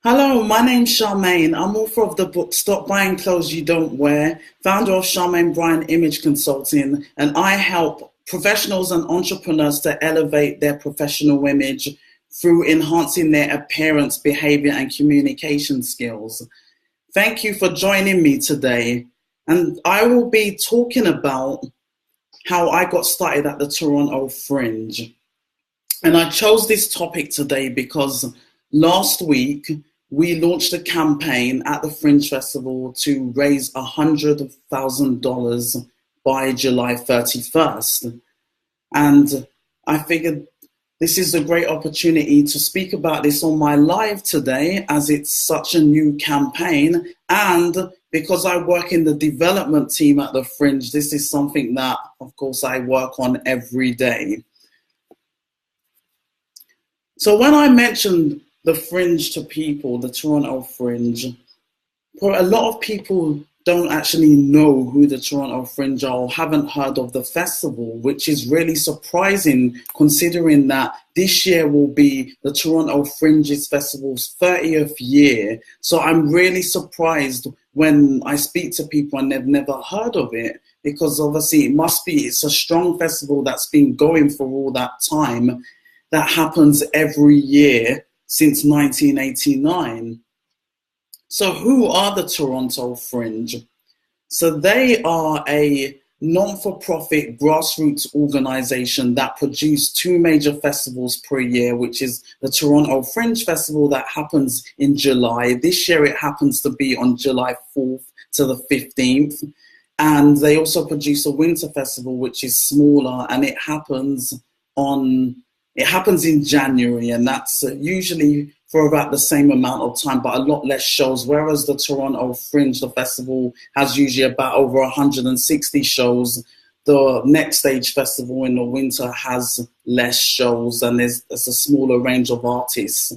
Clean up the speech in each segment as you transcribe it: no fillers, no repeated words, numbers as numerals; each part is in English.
Hello, my name's Charmaine. I'm author of the book Stop Buying Clothes You Don't Wear, founder of Charmaine Bryan Image Consulting, and I help professionals and entrepreneurs to elevate their professional image through enhancing their appearance, behavior, and communication skills. Thank you for joining me today. And I will be talking about how I got started at the Toronto Fringe. And I chose this topic today because last week, we launched a campaign at the Fringe Festival to raise $100,000 by July 31st. And I figured this is a great opportunity to speak about this on my live today, as it's such a new campaign. And because I work in the development team at the Fringe, this is something that, of course, I work on every day. So when I mentioned the Fringe to people, the Toronto Fringe, for a lot of people don't actually know who the Toronto Fringe are or haven't heard of the festival, which is really surprising considering that this year will be the Toronto Fringes Festival's 30th year. So I'm really surprised when I speak to people and they've never heard of it, because obviously it's a strong festival that's been going for all that time, that happens every year since 1989. So who are the Toronto Fringe? So they are a non-for-profit grassroots organization that produce two major festivals per year, which is the Toronto Fringe Festival that happens in July. This year it happens to be on July 4th to the 15th. And they also produce a winter festival, which is smaller, and it happens in January, and that's usually for about the same amount of time, but a lot less shows, whereas the Toronto Fringe, the festival, has usually about over 160 shows. The Next Stage Festival in the winter has less shows, and there's a smaller range of artists.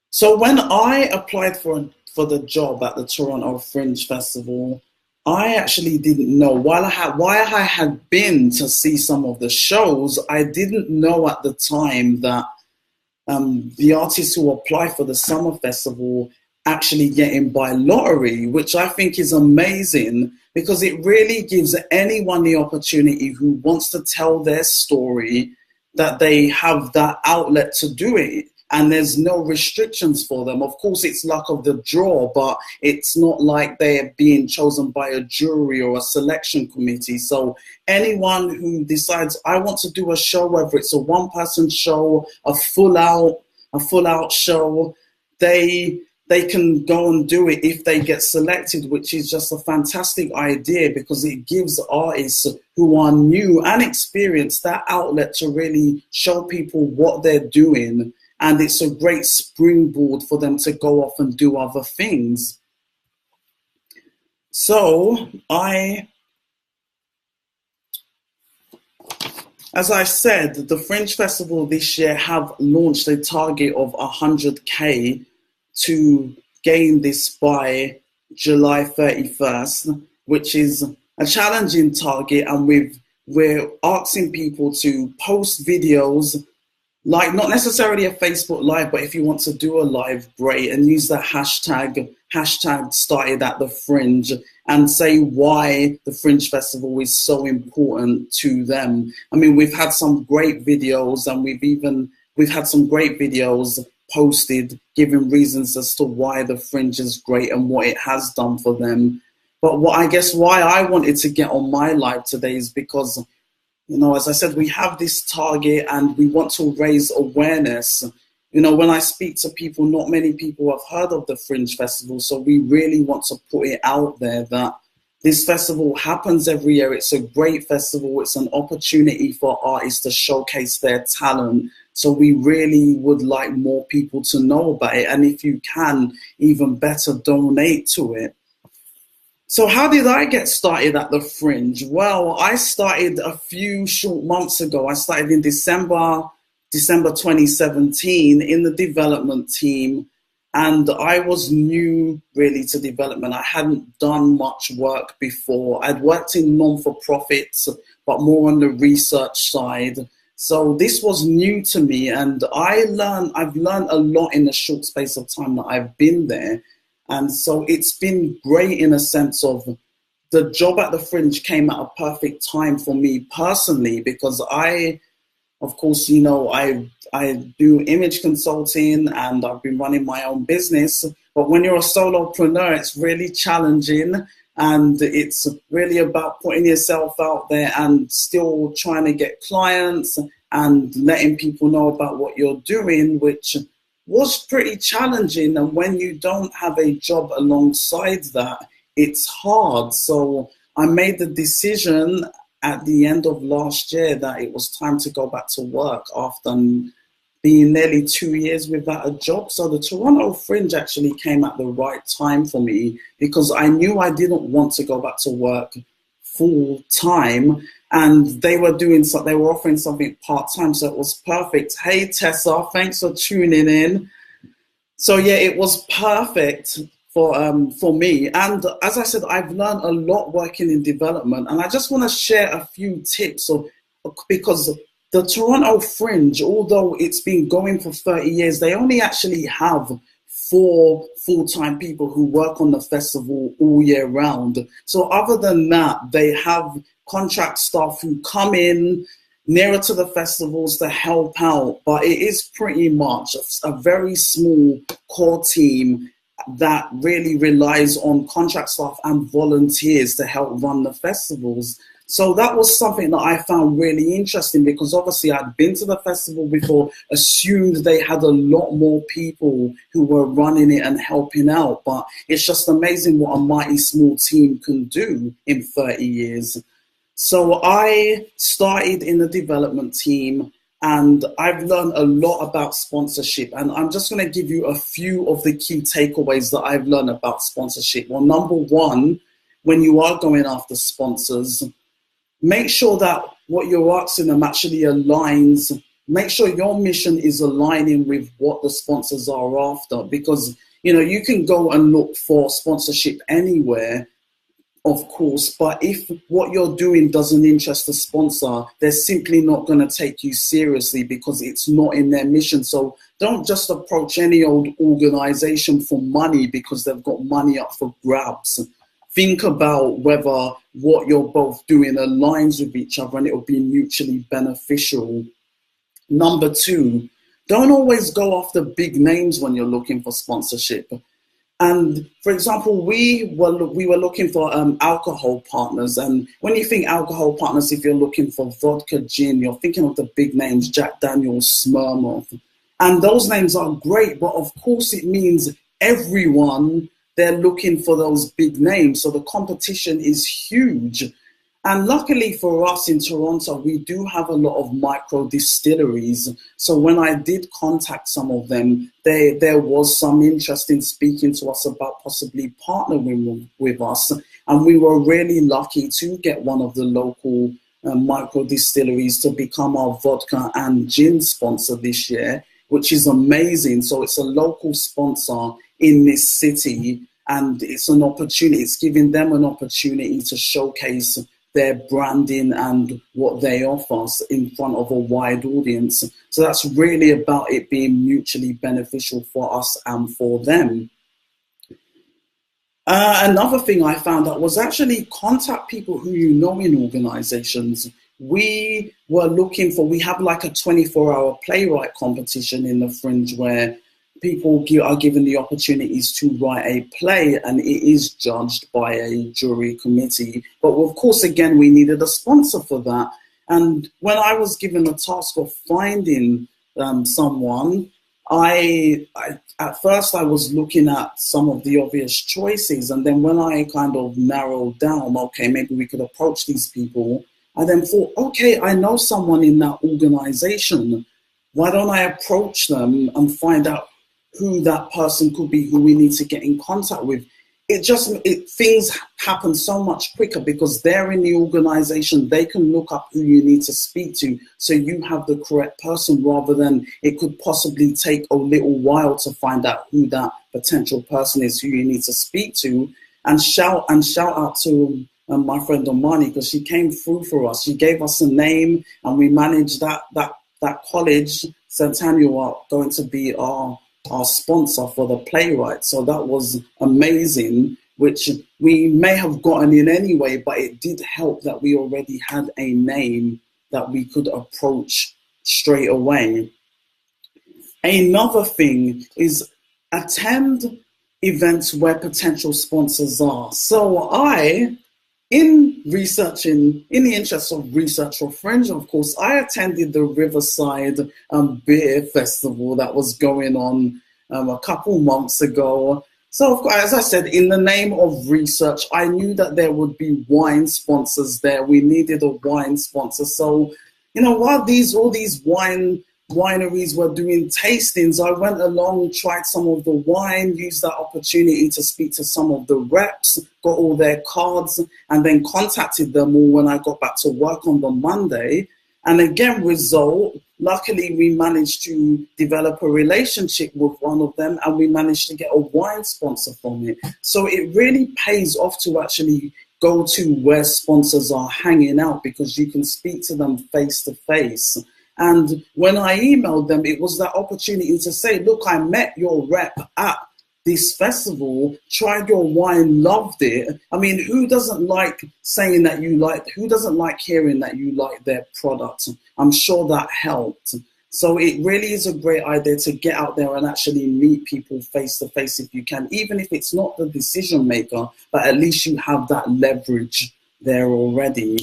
So when I applied for the job at the Toronto Fringe Festival, I actually didn't know. While I had been to see some of the shows, I didn't know at the time that the artists who apply for the summer festival actually get in by lottery, which I think is amazing, because it really gives anyone the opportunity who wants to tell their story that they have that outlet to do it. And there's no restrictions for them. Of course, it's luck of the draw, but it's not like they're being chosen by a jury or a selection committee. So anyone who decides, I want to do a show, whether it's a one-person show, a full-out show, they can go and do it if they get selected, which is just a fantastic idea, because it gives artists who are new and experienced that outlet to really show people what they're doing. And it's a great springboard for them to go off and do other things. So as I said, the Fringe Festival this year have launched a target of 100K to gain this by July 31st, which is a challenging target. And we're asking people to post videos, like not necessarily a Facebook Live, but if you want to do a live, great, and use the hashtag started at the Fringe, and say why the Fringe Festival is so important to them. I mean, we've had some great videos, and we've had some great videos posted giving reasons as to why the Fringe is great and what it has done for them. But why I wanted to get on my live today is because, as I said, we have this target and we want to raise awareness. When I speak to people, not many people have heard of the Fringe Festival. So we really want to put it out there that this festival happens every year. It's a great festival. It's an opportunity for artists to showcase their talent. So we really would like more people to know about it. And if you can, even better, donate to it. So how did I get started at the Fringe? Well, I started a few short months ago. I started in December 2017 in the development team. And I was new really to development. I hadn't done much work before. I'd worked in non-for-profits, but more on the research side. So this was new to me, and I've learned a lot in the short space of time that I've been there. And so it's been great in a sense of the job at the Fringe came at a perfect time for me personally, because of course, I do image consulting and I've been running my own business. But when you're a solopreneur, it's really challenging, and it's really about putting yourself out there and still trying to get clients and letting people know about what you're doing, which was pretty challenging. And when you don't have a job alongside that, it's hard. So I made the decision at the end of last year that it was time to go back to work after being nearly 2 years without a job. So the Toronto Fringe actually came at the right time for me, because I knew I didn't want to go back to work full time, and they were offering something part time, so it was perfect. Hey Tessa, thanks for tuning in. So yeah, it was perfect for me. And as I said, I've learned a lot working in development, and I just want to share a few tips because the Toronto Fringe, although it's been going for 30 years, they only actually have 4 full-time people who work on the festival all year round. So other than that, they have contract staff who come in nearer to the festivals to help out. But it is pretty much a very small core team that really relies on contract staff and volunteers to help run the festivals. So that was something that I found really interesting, because obviously I'd been to the festival before, assumed they had a lot more people who were running it and helping out. But it's just amazing what a mighty small team can do in 30 years. So I started in the development team, and I've learned a lot about sponsorship. And I'm just going to give you a few of the key takeaways that I've learned about sponsorship. Well, number one, when you are going after sponsors, make sure that what you're asking them actually aligns. Make sure your mission is aligning with what the sponsors are after, because you can go and look for sponsorship anywhere, of course, but if what you're doing doesn't interest the sponsor, they're simply not going to take you seriously, because it's not in their mission. So don't just approach any old organization for money because they've got money up for grabs. Think about whether what you're both doing aligns with each other and it will be mutually beneficial. Number two, don't always go after big names when you're looking for sponsorship. And for example, we were looking for alcohol partners. And when you think alcohol partners, if you're looking for vodka, gin, you're thinking of the big names, Jack Daniels, Smirnoff. And those names are great, but of course it means everyone, they're looking for those big names. So the competition is huge. And luckily for us in Toronto, we do have a lot of micro distilleries. So when I did contact some of them, there was some interest in speaking to us about possibly partnering with us. And we were really lucky to get one of the local micro distilleries to become our vodka and gin sponsor this year, which is amazing. So it's a local sponsor in this city, and it's an opportunity. It's giving them an opportunity to showcase their branding and what they offer in front of a wide audience. So that's really about it being mutually beneficial for us and for them. Another thing I found out was actually contact people who you know in organizations. We have like a 24-hour playwright competition in the Fringe where people are given the opportunities to write a play, and it is judged by a jury committee. But of course, again, we needed a sponsor for that. And when I was given the task of finding someone, at first I was looking at some of the obvious choices. And then when I kind of narrowed down, okay, maybe we could approach these people, I then thought, okay, I know someone in that organization. Why don't I approach them and find out who that person could be, who we need to get in contact with? Things happen so much quicker because they're in the organization. They can look up who you need to speak to, so you have the correct person, rather than it could possibly take a little while to find out who that potential person is who you need to speak to. And shout out to my friend Omani, because she came through for us. She gave us a name, and we managed that college. Centennial are going to be our sponsor for the playwright. So that was amazing, which we may have gotten in anyway, but it did help that we already had a name that we could approach straight away. Another thing is attend events where potential sponsors are. So in researching, in the interest of research for Fringe, of course, I attended the Riverside Beer Festival that was going on a couple months ago. So, of course, as I said, in the name of research, I knew that there would be wine sponsors there. We needed a wine sponsor. So, while all these wineries were doing tastings, I went along, tried some of the wine, used that opportunity to speak to some of the reps, got all their cards, and then contacted them all when I got back to work on the Monday. And again, luckily we managed to develop a relationship with one of them, and we managed to get a wine sponsor from it. So it really pays off to actually go to where sponsors are hanging out, because you can speak to them face to face. And when I emailed them, it was that opportunity to say, look, I met your rep at this festival, tried your wine, loved it. I mean, who doesn't like saying that who doesn't like hearing that you like their product? I'm sure that helped. So it really is a great idea to get out there and actually meet people face to face if you can, even if it's not the decision maker, but at least you have that leverage there already.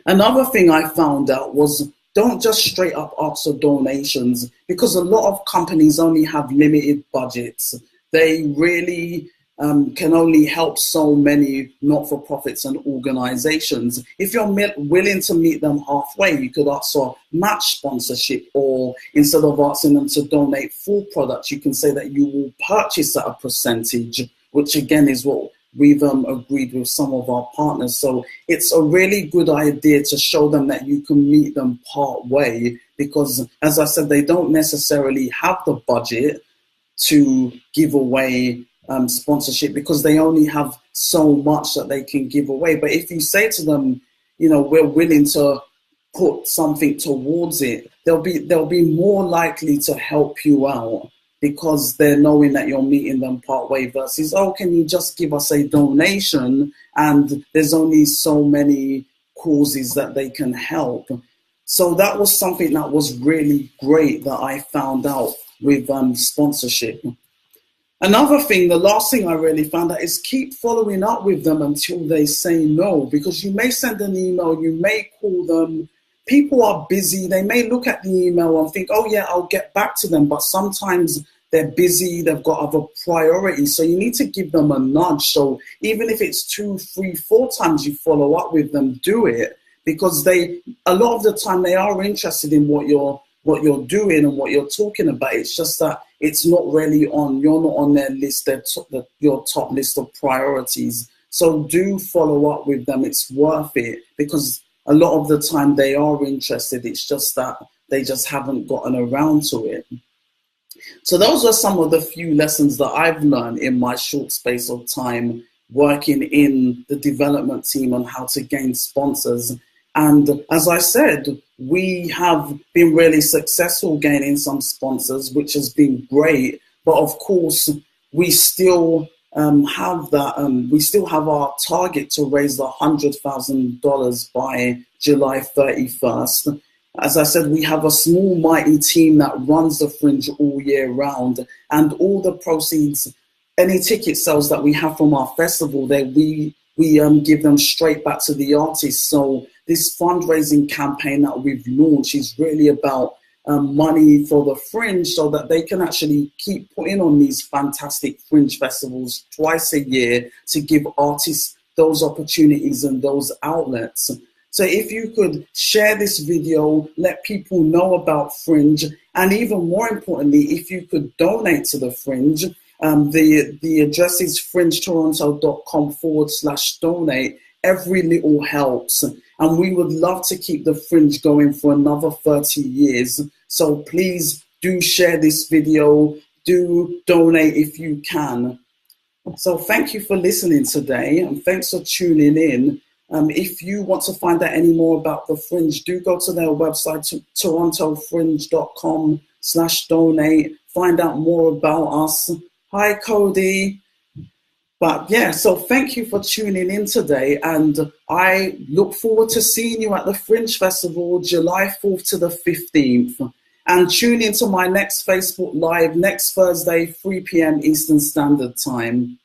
Another thing I found out was, don't just straight up ask for donations, because a lot of companies only have limited budgets. They really can only help so many not-for-profits and organizations. If you're willing to meet them halfway, you could ask for match sponsorship, or instead of asking them to donate full products, you can say that you will purchase at a percentage, which again is what we've agreed with some of our partners. So it's a really good idea to show them that you can meet them part way, because as I said, they don't necessarily have the budget to give away sponsorship, because they only have so much that they can give away. But if you say to them, we're willing to put something towards it, they'll be more likely to help you out, because they're knowing that you're meeting them part way, versus, oh, can you just give us a donation? And there's only so many causes that they can help. So that was something that was really great that I found out with sponsorship. Another thing, the last thing I really found out, is keep following up with them until they say no, because you may send an email, you may call them. People are busy. They may look at the email and think, oh yeah, I'll get back to them. But sometimes they're busy, they've got other priorities. So you need to give them a nudge. So even if it's 2, 3, 4 times you follow up with them, do it, because a lot of the time they are interested in what you're doing and what you're talking about. It's just that it's not really you're not on their list, your top list of priorities. So do follow up with them. It's worth it, because a lot of the time they are interested. It's just that they just haven't gotten around to it. So those are some of the few lessons that I've learned in my short space of time working in the development team on how to gain sponsors. And as I said, we have been really successful gaining some sponsors, which has been great. But of course, we still have that. We still have our target to raise the $100,000 by July 31st. As I said, we have a small, mighty team that runs the Fringe all year round, and all the proceeds, any ticket sales that we have from our festival, we give them straight back to the artists. So this fundraising campaign that we've launched is really about money for the Fringe, so that they can actually keep putting on these fantastic Fringe festivals twice a year to give artists those opportunities and those outlets. So if you could share this video, let people know about Fringe, and even more importantly, if you could donate to the Fringe, the address is fringetoronto.com/donate. Every little helps. And we would love to keep the Fringe going for another 30 years. So please do share this video, do donate if you can. So thank you for listening today, and thanks for tuning in. If you want to find out any more about the Fringe, do go to their website, torontofringe.com/donate. Find out more about us. Hi, Cody. But yeah, so thank you for tuning in today, and I look forward to seeing you at the Fringe Festival, July 4th to the 15th. And tune into my next Facebook Live next Thursday, 3 p.m. Eastern Standard Time.